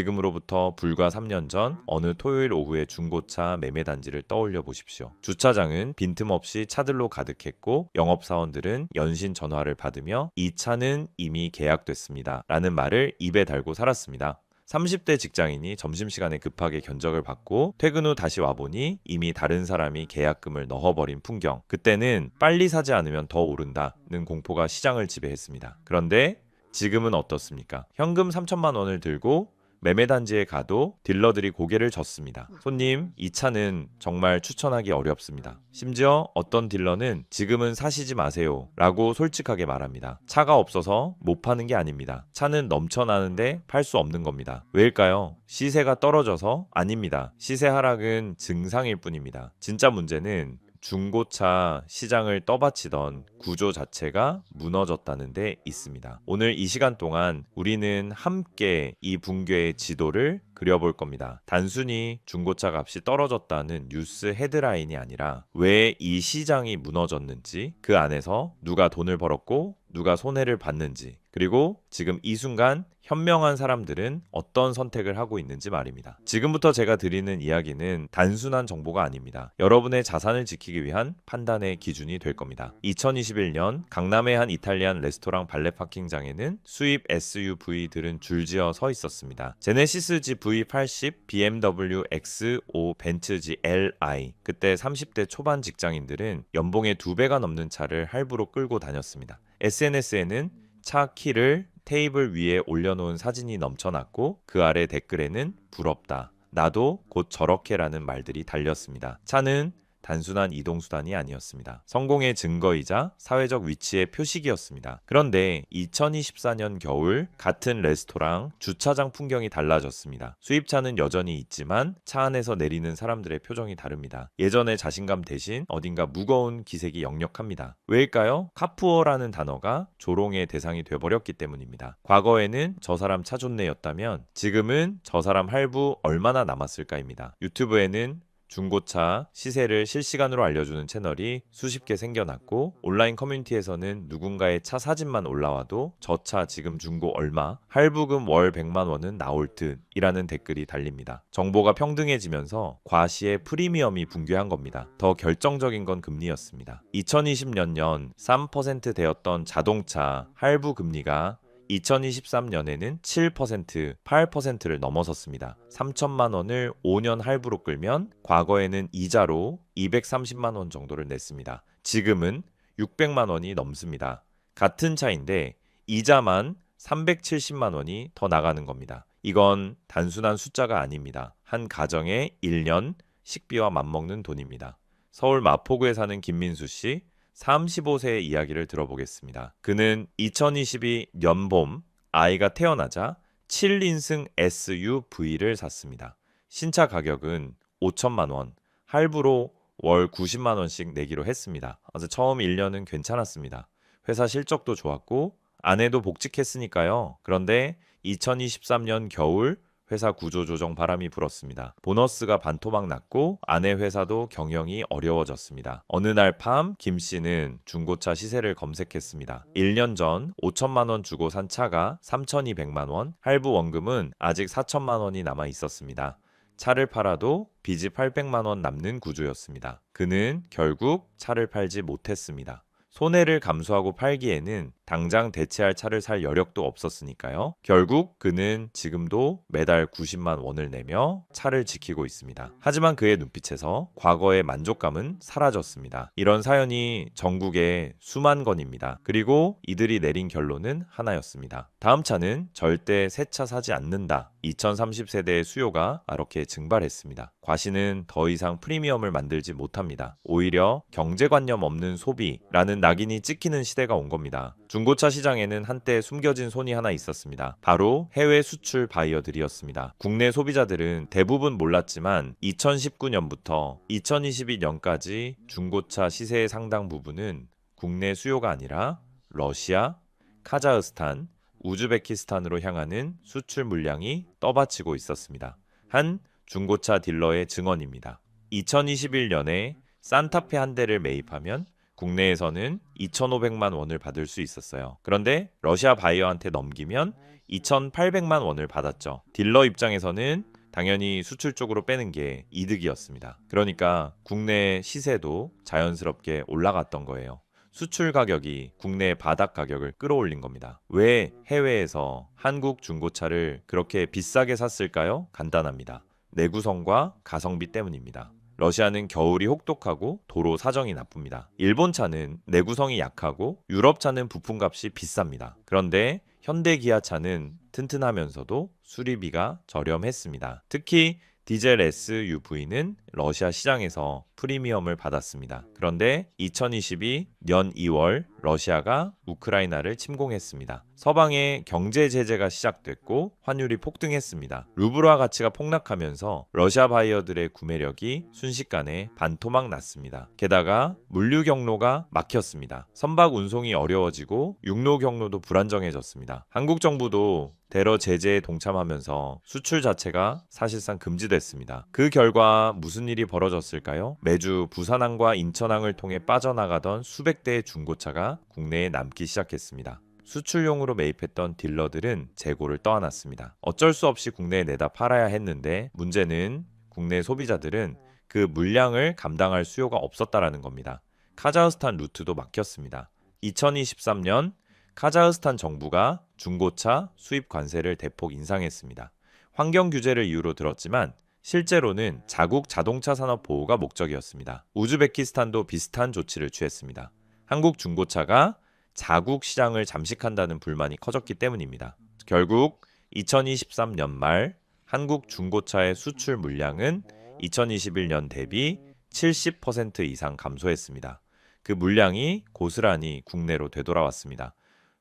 지금으로부터 불과 3년 전 어느 토요일 오후의 중고차 매매단지를 떠올려 보십시오. 주차장은 빈틈없이 차들로 가득했고 영업사원들은 연신 전화를 받으며 이 차는 이미 계약됐습니다 라는 말을 입에 달고 살았습니다. 30대 직장인이 점심시간에 급하게 견적을 받고 퇴근 후 다시 와보니 이미 다른 사람이 계약금을 넣어버린 풍경. 그때는 빨리 사지 않으면 더 오른다는 공포가 시장을 지배했습니다. 그런데 지금은 어떻습니까? 현금 3천만 원을 들고 매매단지에 가도 딜러들이 고개를 젓습니다. 손님, 이 차는 정말 추천하기 어렵습니다. 심지어 어떤 딜러는 지금은 사시지 마세요 라고 솔직하게 말합니다. 차가 없어서 못 파는 게 아닙니다. 차는 넘쳐나는데 팔 수 없는 겁니다. 왜일까요? 시세가 떨어져서? 아닙니다. 시세 하락은 증상일 뿐입니다. 진짜 문제는 중고차 시장을 떠받치던 구조 자체가 무너졌다는 데 있습니다. 오늘 이 시간 동안 우리는 함께 이 붕괴의 지도를 그려볼 겁니다. 단순히 중고차 값이 떨어졌다는 뉴스 헤드라인이 아니라 왜 이 시장이 무너졌는지, 그 안에서 누가 돈을 벌었고 누가 손해를 봤는지, 그리고 지금 이 순간 현명한 사람들은 어떤 선택을 하고 있는지 말입니다. 지금부터 제가 드리는 이야기는 단순한 정보가 아닙니다. 여러분의 자산을 지키기 위한 판단의 기준이 될 겁니다. 2021년 강남의 한 이탈리안 레스토랑 발레 파킹장에는 수입 SUV들은 줄지어 서 있었습니다. 제네시스 GV80, BMW X5, 벤츠 GLI. 그때 30대 초반 직장인들은 연봉의 2배가 넘는 차를 할부로 끌고 다녔습니다. SNS에는 차 키를 테이블 위에 올려놓은 사진이 넘쳐났고 그 아래 댓글에는 부럽다, 나도 곧 저렇게라는 말들이 달렸습니다. 차는 단순한 이동수단이 아니었습니다. 성공의 증거이자 사회적 위치의 표식이었습니다. 그런데 2024년 겨울 같은 레스토랑 주차장 풍경이 달라졌습니다. 수입차는 여전히 있지만 차 안에서 내리는 사람들의 표정이 다릅니다. 예전의 자신감 대신 어딘가 무거운 기색이 역력합니다. 왜일까요? 카푸어라는 단어가 조롱의 대상이 돼버렸기 때문입니다. 과거에는 저 사람 차 좋네였다면 지금은 저 사람 할부 얼마나 남았을까입니다. 유튜브에는 중고차 시세를 실시간으로 알려주는 채널이 수십 개 생겨났고 온라인 커뮤니티에서는 누군가의 차 사진만 올라와도 저 차 지금 중고 얼마, 할부금 월 100만 원은 나올 듯 이라는 댓글이 달립니다. 정보가 평등해지면서 과시의 프리미엄이 붕괴한 겁니다. 더 결정적인 건 금리였습니다. 2020년 3%대였던 자동차 할부 금리가 2023년에는 7%, 8%를 넘어섰습니다. 3천만 원을 5년 할부로 끌면 과거에는 이자로 230만 원 정도를 냈습니다. 지금은 600만 원이 넘습니다. 같은 차인데 이자만 370만 원이 더 나가는 겁니다. 이건 단순한 숫자가 아닙니다. 한 가정의 1년 식비와 맞먹는 돈입니다. 서울 마포구에 사는 김민수 씨, 35세의 이야기를 들어보겠습니다. 그는 2022 연봄 아이가 태어나자 7인승 SUV를 샀습니다. 신차 가격은 5천만 원, 할부로 월 90만 원씩 내기로 했습니다. 그래서 처음 1년은 괜찮았습니다. 회사 실적도 좋았고 아내도 복직했으니까요. 그런데 2023년 겨울 회사 구조조정 바람이 불었습니다. 보너스가 반토막 났고 아내 회사도 경영이 어려워졌습니다. 어느 날 밤 김 씨는 중고차 시세를 검색했습니다. 1년 전 5천만 원 주고 산 차가 3,200만 원, 할부 원금은 아직 4천만 원이 남아 있었습니다. 차를 팔아도 빚이 800만 원 남는 구조였습니다. 그는 결국 차를 팔지 못했습니다. 손해를 감수하고 팔기에는 당장 대체할 차를 살 여력도 없었으니까요. 결국 그는 지금도 매달 90만 원을 내며 차를 지키고 있습니다. 하지만 그의 눈빛에서 과거의 만족감은 사라졌습니다. 이런 사연이 전국에 수만 건입니다. 그리고 이들이 내린 결론은 하나였습니다. 다음 차는 절대 새 차 사지 않는다. 2030세대의 수요가 이렇게 증발했습니다. 과시는 더 이상 프리미엄을 만들지 못합니다. 오히려 경제관념 없는 소비라는 낙인이 찍히는 시대가 온 겁니다. 중고차 시장에는 한때 숨겨진 손이 하나 있었습니다. 바로 해외 수출 바이어들이었습니다. 국내 소비자들은 대부분 몰랐지만 2019년부터 2022년까지 중고차 시세의 상당 부분은 국내 수요가 아니라 러시아, 카자흐스탄, 우즈베키스탄으로 향하는 수출 물량이 떠받치고 있었습니다. 한 중고차 딜러의 증언입니다. 2021년에 산타페 한 대를 매입하면 국내에서는 2,500만 원을 받을 수 있었어요. 그런데 러시아 바이어한테 넘기면 2,800만 원을 받았죠. 딜러 입장에서는 당연히 수출 쪽으로 빼는 게 이득이었습니다. 그러니까 국내 시세도 자연스럽게 올라갔던 거예요. 수출 가격이 국내 바닥 가격을 끌어올린 겁니다. 왜 해외에서 한국 중고차를 그렇게 비싸게 샀을까요? 간단합니다. 내구성과 가성비 때문입니다. 러시아는 겨울이 혹독하고 도로 사정이 나쁩니다. 일본 차는 내구성이 약하고 유럽 차는 부품값이 비쌉니다. 그런데 현대 기아 차는 튼튼하면서도 수리비가 저렴했습니다. 특히 디젤 SUV는 러시아 시장에서 프리미엄을 받았습니다. 그런데 2022년 2월 러시아가 우크라이나를 침공했습니다. 서방의 경제 제재가 시작됐고 환율이 폭등했습니다. 루블화 가치가 폭락하면서 러시아 바이어들의 구매력이 순식간에 반토막 났습니다. 게다가 물류 경로가 막혔습니다. 선박 운송이 어려워지고 육로 경로도 불안정해졌습니다. 한국 정부도 대러 제재에 동참하면서 수출 자체가 사실상 금지됐습니다. 그 결과 무슨 일이 벌어졌을까요? 매주 부산항과 인천항을 통해 빠져나가던 수백 대의 중고차가 국내에 남기 시작했습니다. 수출용으로 매입했던 딜러들은 재고를 떠안았습니다. 어쩔 수 없이 국내에 내다 팔아야 했는데 문제는 국내 소비자들은 그 물량을 감당할 수요가 없었다라는 겁니다. 카자흐스탄 루트도 막혔습니다. 2023년 카자흐스탄 정부가 중고차 수입 관세를 대폭 인상했습니다. 환경 규제를 이유로 들었지만 실제로는 자국 자동차 산업 보호가 목적이었습니다. 우즈베키스탄도 비슷한 조치를 취했습니다. 한국 중고차가 자국 시장을 잠식한다는 불만이 커졌기 때문입니다. 결국 2023년 말 한국 중고차의 수출 물량은 2021년 대비 70% 이상 감소했습니다. 그 물량이 고스란히 국내로 되돌아왔습니다.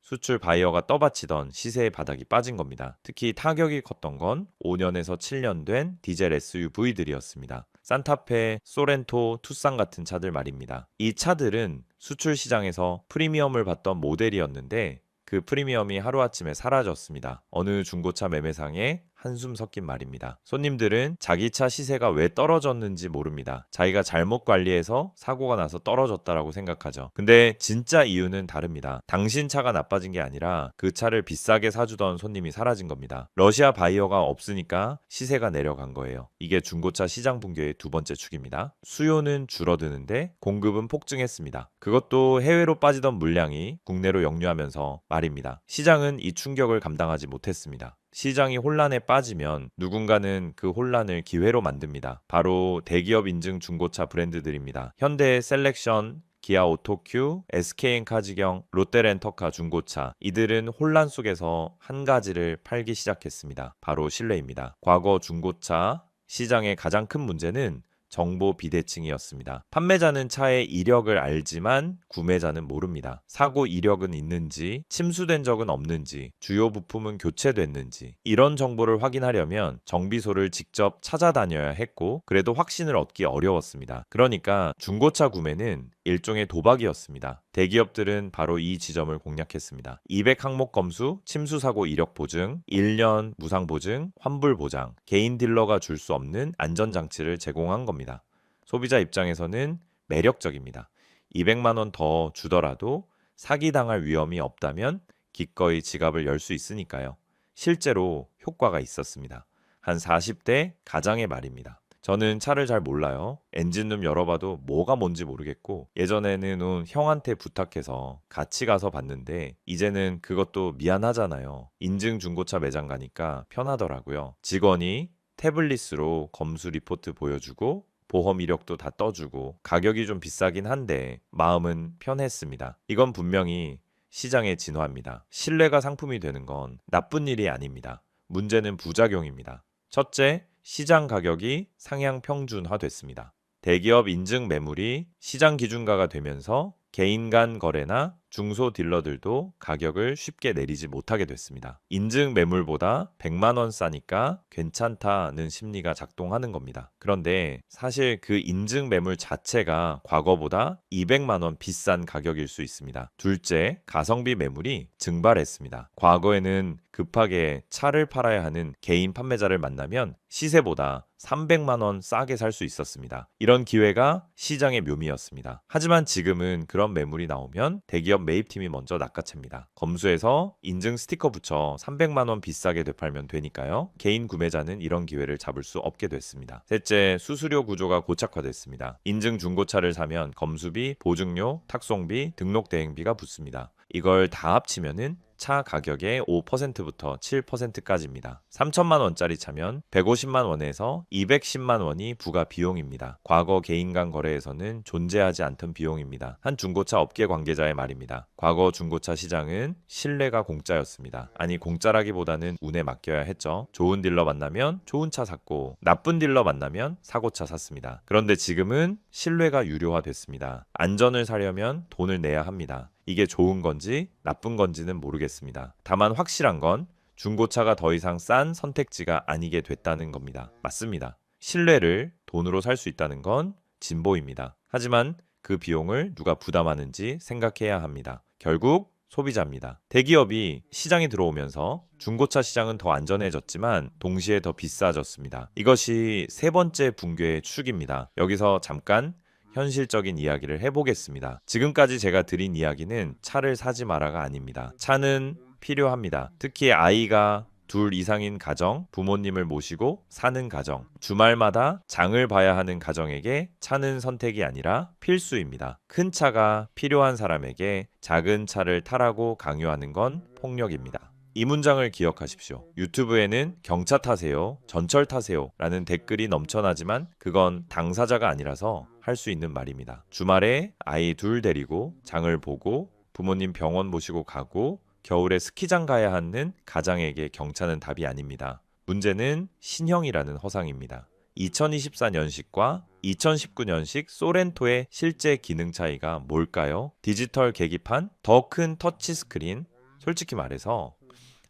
수출 바이어가 떠받치던 시세의 바닥이 빠진 겁니다. 특히 타격이 컸던 건 5년에서 7년 된 디젤 SUV들이었습니다. 산타페, 소렌토, 투싼 같은 차들 말입니다. 이 차들은 수출 시장에서 프리미엄을 받던 모델이었는데 그 프리미엄이 하루아침에 사라졌습니다. 어느 중고차 매매상에 한숨 섞인 말입니다. 손님들은 자기 차 시세가 왜 떨어졌는지 모릅니다. 자기가 잘못 관리해서 사고가 나서 떨어졌다라고 생각하죠. 근데 진짜 이유는 다릅니다. 당신 차가 나빠진 게 아니라 그 차를 비싸게 사주던 손님이 사라진 겁니다. 러시아 바이어가 없으니까 시세가 내려간 거예요. 이게 중고차 시장 붕괴의 두 번째 축입니다. 수요는 줄어드는데 공급은 폭증했습니다. 그것도 해외로 빠지던 물량이 국내로 역류하면서 말입니다. 시장은 이 충격을 감당하지 못했습니다. 시장이 혼란에 빠지면 누군가는 그 혼란을 기회로 만듭니다. 바로 대기업 인증 중고차 브랜드들입니다. 현대 셀렉션, 기아 오토큐, SK엔카지경, 롯데렌터카 중고차, 이들은 혼란 속에서 한 가지를 팔기 시작했습니다. 바로 신뢰입니다. 과거 중고차 시장의 가장 큰 문제는 정보 비대칭이었습니다. 판매자는 차의 이력을 알지만 구매자는 모릅니다. 사고 이력은 있는지, 침수된 적은 없는지, 주요 부품은 교체됐는지 이런 정보를 확인하려면 정비소를 직접 찾아다녀야 했고 그래도 확신을 얻기 어려웠습니다. 그러니까 중고차 구매는 일종의 도박이었습니다. 대기업들은 바로 이 지점을 공략했습니다. 200 항목 검수, 침수 사고 이력 보증, 1년 무상 보증, 환불 보장, 개인 딜러가 줄 수 없는 안전장치를 제공한 겁니다. 소비자 입장에서는 매력적입니다. 200만 원 더 주더라도 사기당할 위험이 없다면 기꺼이 지갑을 열 수 있으니까요. 실제로 효과가 있었습니다. 한 40대 가장의 말입니다. 저는 차를 잘 몰라요. 엔진룸 열어봐도 뭐가 뭔지 모르겠고 예전에는 형한테 부탁해서 같이 가서 봤는데 이제는 그것도 미안하잖아요. 인증 중고차 매장 가니까 편하더라고요. 직원이 태블릿으로 검수 리포트 보여주고 보험 이력도 다 떠주고 가격이 좀 비싸긴 한데 마음은 편했습니다. 이건 분명히 시장의 진화입니다. 신뢰가 상품이 되는 건 나쁜 일이 아닙니다. 문제는 부작용입니다. 첫째, 시장 가격이 상향 평준화됐습니다. 대기업 인증 매물이 시장 기준가가 되면서 개인 간 거래나 중소 딜러들도 가격을 쉽게 내리지 못하게 됐습니다. 인증 매물보다 100만 원 싸니까 괜찮다는 심리가 작동하는 겁니다. 그런데 사실 그 인증 매물 자체가 과거보다 200만 원 비싼 가격일 수 있습니다. 둘째, 가성비 매물이 증발했습니다. 과거에는 급하게 차를 팔아야 하는 개인 판매자를 만나면 시세보다 300만 원 싸게 살 수 있었습니다. 이런 기회가 시장의 묘미였습니다. 하지만 지금은 그런 이런 매물이 나오면 대기업 매입팀이 먼저 낚아챕니다. 검수해서 인증 스티커 붙여 300만 원 비싸게 되팔면 되니까요. 개인 구매자는 이런 기회를 잡을 수 없게 됐습니다. 셋째, 수수료 구조가 고착화됐습니다. 인증 중고차를 사면 검수비, 보증료, 탁송비, 등록 대행비가 붙습니다. 이걸 다 합치면은 차 가격의 5%부터 7%까지입니다. 3천만 원짜리 차면 150만 원에서 210만 원이 부가 비용입니다. 과거 개인 간 거래에서는 존재하지 않던 비용입니다. 한 중고차 업계 관계자의 말입니다. 과거 중고차 시장은 신뢰가 공짜였습니다. 아니, 공짜라기보다는 운에 맡겨야 했죠. 좋은 딜러 만나면 좋은 차 샀고 나쁜 딜러 만나면 사고차 샀습니다. 그런데 지금은 신뢰가 유료화됐습니다. 안전을 사려면 돈을 내야 합니다. 이게 좋은 건지 나쁜 건지는 모르겠습니다. 다만 확실한 건 중고차가 더 이상 싼 선택지가 아니게 됐다는 겁니다. 맞습니다. 신뢰를 돈으로 살 수 있다는 건 진보입니다. 하지만 그 비용을 누가 부담하는지 생각해야 합니다. 결국 소비자입니다. 대기업이 시장에 들어오면서 중고차 시장은 더 안전해졌지만 동시에 더 비싸졌습니다. 이것이 세 번째 붕괴의 축입니다. 여기서 잠깐 현실적인 이야기를 해보겠습니다. 지금까지 제가 드린 이야기는 차를 사지 마라가 아닙니다. 차는 필요합니다. 특히 아이가 둘 이상인 가정, 부모님을 모시고 사는 가정, 주말마다 장을 봐야 하는 가정에게 차는 선택이 아니라 필수입니다. 큰 차가 필요한 사람에게 작은 차를 타라고 강요하는 건 폭력입니다. 이 문장을 기억하십시오. 유튜브에는 경차 타세요, 전철 타세요 라는 댓글이 넘쳐나지만 그건 당사자가 아니라서 할 수 있는 말입니다. 주말에 아이 둘 데리고 장을 보고 부모님 병원 모시고 가고 겨울에 스키장 가야 하는 가장에게 경차는 답이 아닙니다. 문제는 신형이라는 허상입니다. 2024년식과 2019년식 소렌토의 실제 기능 차이가 뭘까요? 디지털 계기판, 더 큰 터치스크린, 솔직히 말해서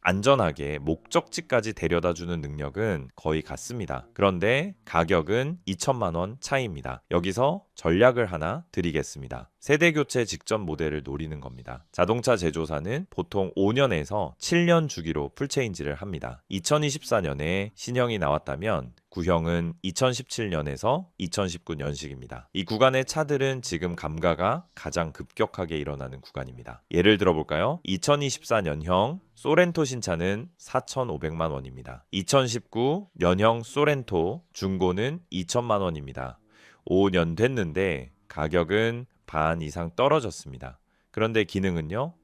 안전하게 목적지까지 데려다주는 능력은 거의 같습니다. 그런데 가격은 2천만 원 차이입니다. 여기서 전략을 하나 드리겠습니다. 세대 교체 직전 모델을 노리는 겁니다. 자동차 제조사는 보통 5년에서 7년 주기로 풀체인지를 합니다. 2024년에 신형이 나왔다면 구형은 2017년에서 2019년식입니다. 이 구간의 차들은 지금 감가가 가장 급격하게 일어나는 구간입니다. 예를 들어볼까요? 2024년형 소렌토 신차는 4,500만 원입니다. 2019년형 소렌토 중고는 2천만 원입니다. 5년 됐는데 가격은 반 이상 떨어졌습니다. 그런데 기능은요?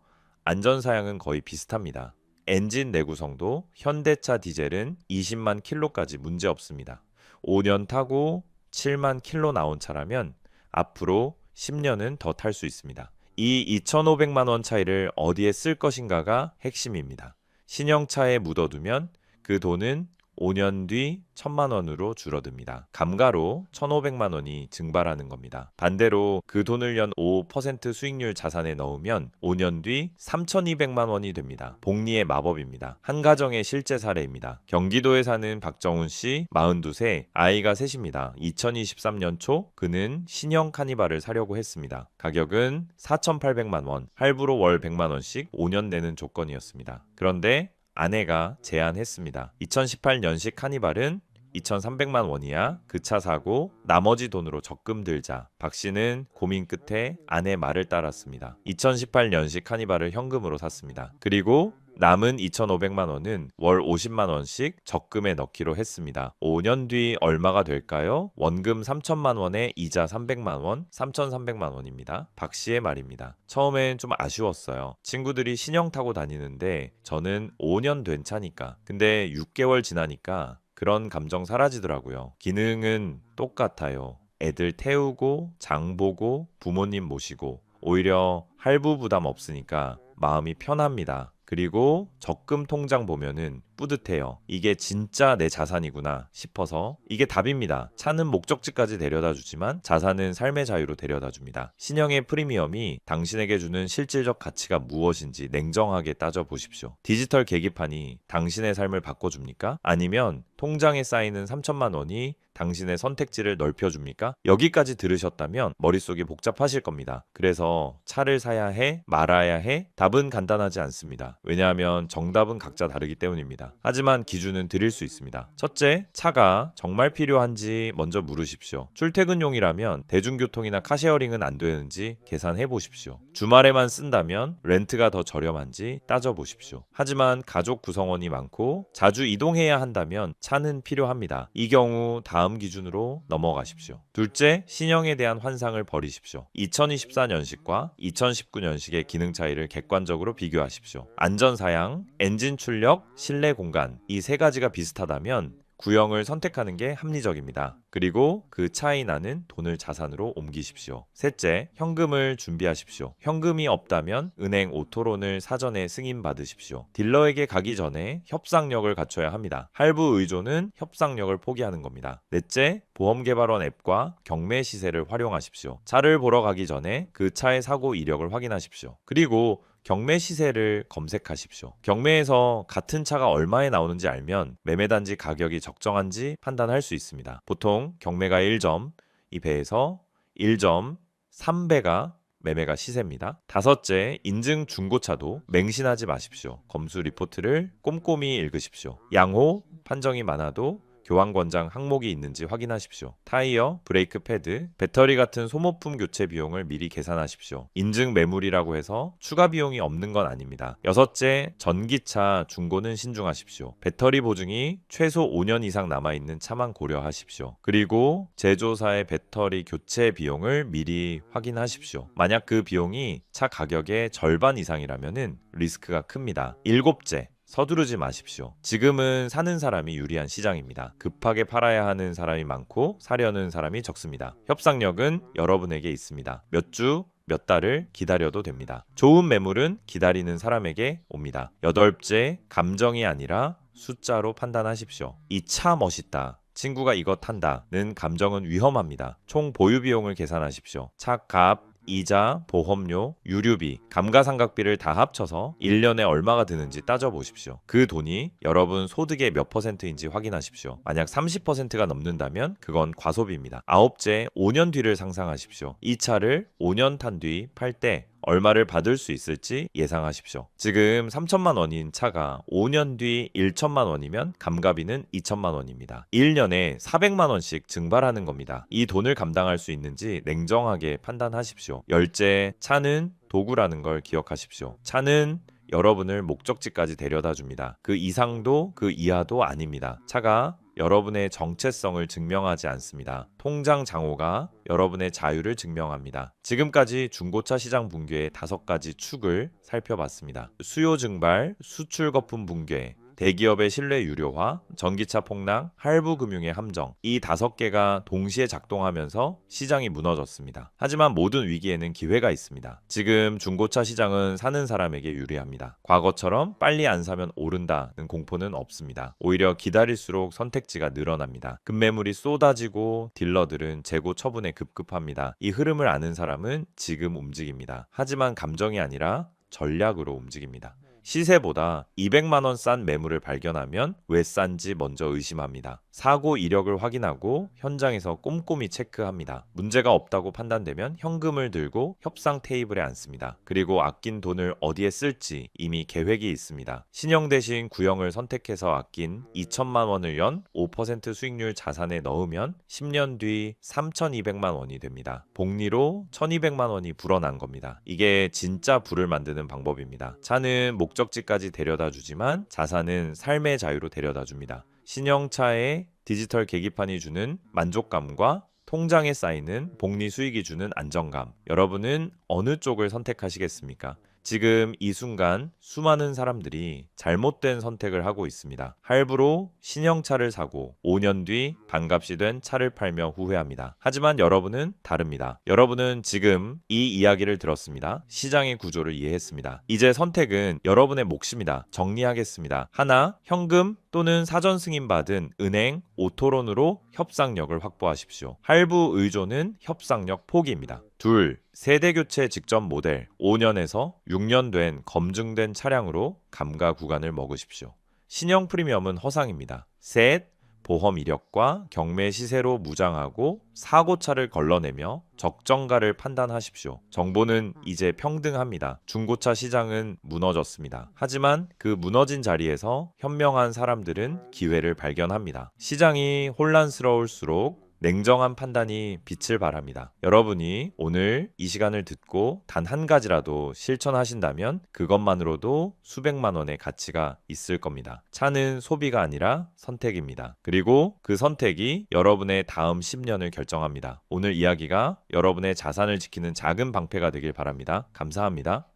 안전사양은 거의 비슷합니다. 엔진 내구성도 현대차 디젤은 20만 킬로까지 문제없습니다. 5년 타고 7만 킬로 나온 차라면 앞으로 10년은 더 탈 수 있습니다. 이 2,500만 원 차이를 어디에 쓸 것인가가 핵심입니다. 신형차에 묻어두면 그 돈은 5년 뒤 1,000만 원으로 줄어듭니다. 감가로 1,500만 원이 증발하는 겁니다. 반대로 그 돈을 연 5% 수익률 자산에 넣으면 5년 뒤 3,200만 원이 됩니다. 복리의 마법입니다. 한 가정의 실제 사례입니다. 경기도에 사는 박정훈 씨 42세, 아이가 셋입니다. 2023년 초 그는 신형 카니발을 사려고 했습니다. 가격은 4,800만 원, 할부로 월 100만 원씩 5년 내는 조건이었습니다. 그런데 아내가 제안했습니다. 2018년식 카니발은 2,300만 원이야. 그 차 사고 나머지 돈으로 적금 들자. 박 씨는 고민 끝에 아내 말을 따랐습니다. 2018년식 카니발을 현금으로 샀습니다. 그리고 남은 2,500만 원은 월 50만 원씩 적금에 넣기로 했습니다. 5년 뒤 얼마가 될까요? 원금 3천만 원에 이자 300만 원, 3,300만 원입니다. 박 씨의 말입니다. 처음엔 좀 아쉬웠어요. 친구들이 신형 타고 다니는데 저는 5년 된 차니까. 근데 6개월 지나니까 그런 감정 사라지더라고요. 기능은 똑같아요. 애들 태우고 장 보고 부모님 모시고 오히려 할부 부담 없으니까 마음이 편합니다. 그리고 적금 통장 보면은 뿌듯해요. 이게 진짜 내 자산이구나 싶어서 이게 답입니다. 차는 목적지까지 데려다 주지만 자산은 삶의 자유로 데려다 줍니다. 신형의 프리미엄이 당신에게 주는 실질적 가치가 무엇인지 냉정하게 따져보십시오. 디지털 계기판이 당신의 삶을 바꿔줍니까? 아니면 통장에 쌓이는 3천만 원이 당신의 선택지를 넓혀줍니까? 여기까지 들으셨다면 머릿속이 복잡하실 겁니다. 그래서 차를 사야 해? 말아야 해? 답은 간단하지 않습니다. 왜냐하면 정답은 각자 다르기 때문입니다. 하지만 기준은 드릴 수 있습니다. 첫째, 차가 정말 필요한지 먼저 물으십시오. 출퇴근용이라면 대중교통이나 카쉐어링은 안 되는지 계산해 보십시오. 주말에만 쓴다면 렌트가 더 저렴한지 따져보십시오. 하지만 가족 구성원이 많고 자주 이동해야 한다면 차는 필요합니다. 이 경우 다음 기준으로 넘어가십시오. 둘째, 신형에 대한 환상을 버리십시오. 2024년식과 2019년식의 기능 차이를 객관적으로 비교하십시오. 안전사양, 엔진 출력, 실내 공간 이 세 가지가 비슷하다면 구형을 선택하는 게 합리적입니다. 그리고 그 차이 나는 돈을 자산으로 옮기십시오. 셋째, 현금을 준비하십시오. 현금이 없다면 은행 오토론을 사전에 승인받으십시오. 딜러에게 가기 전에 협상력을 갖춰야 합니다. 할부 의존은 협상력을 포기하는 겁니다. 넷째, 보험개발원 앱과 경매 시세를 활용하십시오. 차를 보러 가기 전에 그 차의 사고 이력을 확인하십시오. 그리고 경매 시세를 검색하십시오. 경매에서 같은 차가 얼마에 나오는지 알면 매매단지 가격이 적정한지 판단할 수 있습니다. 보통 경매가 1점, 2배에서 1.3배가 매매가 시세입니다. 다섯째, 인증 중고차도 맹신하지 마십시오. 검수 리포트를 꼼꼼히 읽으십시오. 양호, 판정이 많아도 교환 권장 항목이 있는지 확인하십시오. 타이어, 브레이크 패드, 배터리 같은 소모품 교체 비용을 미리 계산하십시오. 인증 매물이라고 해서 추가 비용이 없는 건 아닙니다. 여섯째, 전기차 중고는 신중하십시오. 배터리 보증이 최소 5년 이상 남아있는 차만 고려하십시오. 그리고 제조사의 배터리 교체 비용을 미리 확인하십시오. 만약 그 비용이 차 가격의 절반 이상이라면 리스크가 큽니다. 일곱째, 서두르지 마십시오. 지금은 사는 사람이 유리한 시장입니다. 급하게 팔아야 하는 사람이 많고 사려는 사람이 적습니다. 협상력은 여러분에게 있습니다. 몇 주, 몇 달을 기다려도 됩니다. 좋은 매물은 기다리는 사람에게 옵니다. 여덟째, 감정이 아니라 숫자로 판단하십시오. 이 차 멋있다. 친구가 이거 탄다는 감정은 위험합니다. 총 보유 비용을 계산하십시오. 차 값, 이자, 보험료, 유류비, 감가상각비를 다 합쳐서 1년에 얼마가 드는지 따져보십시오. 그 돈이 여러분 소득의 몇 %인지 확인하십시오. 만약 30%가 넘는다면 그건 과소비입니다. 아홉째, 5년 뒤를 상상하십시오. 이 차를 5년 탄 뒤 팔 때 얼마를 받을 수 있을지 예상하십시오. 지금 3천만 원인 차가 5년 뒤 1천만 원이면 감가비는 2천만 원입니다. 1년에 400만 원씩 증발하는 겁니다. 이 돈을 감당할 수 있는지 냉정하게 판단하십시오. 열째, 차는 도구라는 걸 기억하십시오. 차는 여러분을 목적지까지 데려다 줍니다. 그 이상도 그 이하도 아닙니다. 차가 여러분의 정체성을 증명하지 않습니다. 통장 장호가 여러분의 자유를 증명합니다. 지금까지 중고차 시장 붕괴의 5가지 축을 살펴봤습니다. 수요 증발, 수출 거품 붕괴, 대기업의 신뢰 유료화, 전기차 폭락, 할부 금융의 함정 이 5개가 동시에 작동하면서 시장이 무너졌습니다. 하지만 모든 위기에는 기회가 있습니다. 지금 중고차 시장은 사는 사람에게 유리합니다. 과거처럼 빨리 안 사면 오른다는 공포는 없습니다. 오히려 기다릴수록 선택지가 늘어납니다. 급매물이 쏟아지고 딜러들은 재고 처분에 급급합니다. 이 흐름을 아는 사람은 지금 움직입니다. 하지만 감정이 아니라 전략으로 움직입니다. 시세보다 200만 원 싼 매물을 발견하면 왜 싼지 먼저 의심합니다. 사고 이력을 확인하고 현장에서 꼼꼼히 체크합니다. 문제가 없다고 판단되면 현금을 들고 협상 테이블에 앉습니다. 그리고 아낀 돈을 어디에 쓸지 이미 계획이 있습니다. 신형 대신 구형을 선택해서 아낀 2천만 원을 연 5% 수익률 자산에 넣으면 10년 뒤 3,200만 원이 됩니다. 복리로 1,200만 원이 불어난 겁니다. 이게 진짜 부를 만드는 방법입니다. 차는 목적지까지 데려다 주지만 자산은 삶의 자유로 데려다 줍니다. 신형차에 디지털 계기판이 주는 만족감과 통장에 쌓이는 복리 수익이 주는 안정감. 여러분은 어느 쪽을 선택하시겠습니까? 지금 이 순간 수많은 사람들이 잘못된 선택을 하고 있습니다. 할부로 신형차를 사고 5년 뒤 반값이 된 차를 팔며 후회합니다. 하지만 여러분은 다릅니다. 여러분은 지금 이 이야기를 들었습니다. 시장의 구조를 이해했습니다. 이제 선택은 여러분의 몫입니다. 정리하겠습니다. 하나, 현금 또는 사전 승인받은 은행, 오토론으로 협상력을 확보하십시오. 할부 의존은 협상력 포기입니다. 둘, 세대교체 직전 모델 5년에서 6년 된 검증된 차량으로 감가 구간을 먹으십시오. 신형 프리미엄은 허상입니다. 셋, 보험 이력과 경매 시세로 무장하고 사고차를 걸러내며 적정가를 판단하십시오. 정보는 이제 평등합니다. 중고차 시장은 무너졌습니다. 하지만 그 무너진 자리에서 현명한 사람들은 기회를 발견합니다. 시장이 혼란스러울수록 냉정한 판단이 빛을 발합니다. 여러분이 오늘 이 시간을 듣고 단 한 가지라도 실천하신다면 그것만으로도 수백만 원의 가치가 있을 겁니다. 차는 소비가 아니라 선택입니다. 그리고 그 선택이 여러분의 다음 10년을 결정합니다. 오늘 이야기가 여러분의 자산을 지키는 작은 방패가 되길 바랍니다. 감사합니다.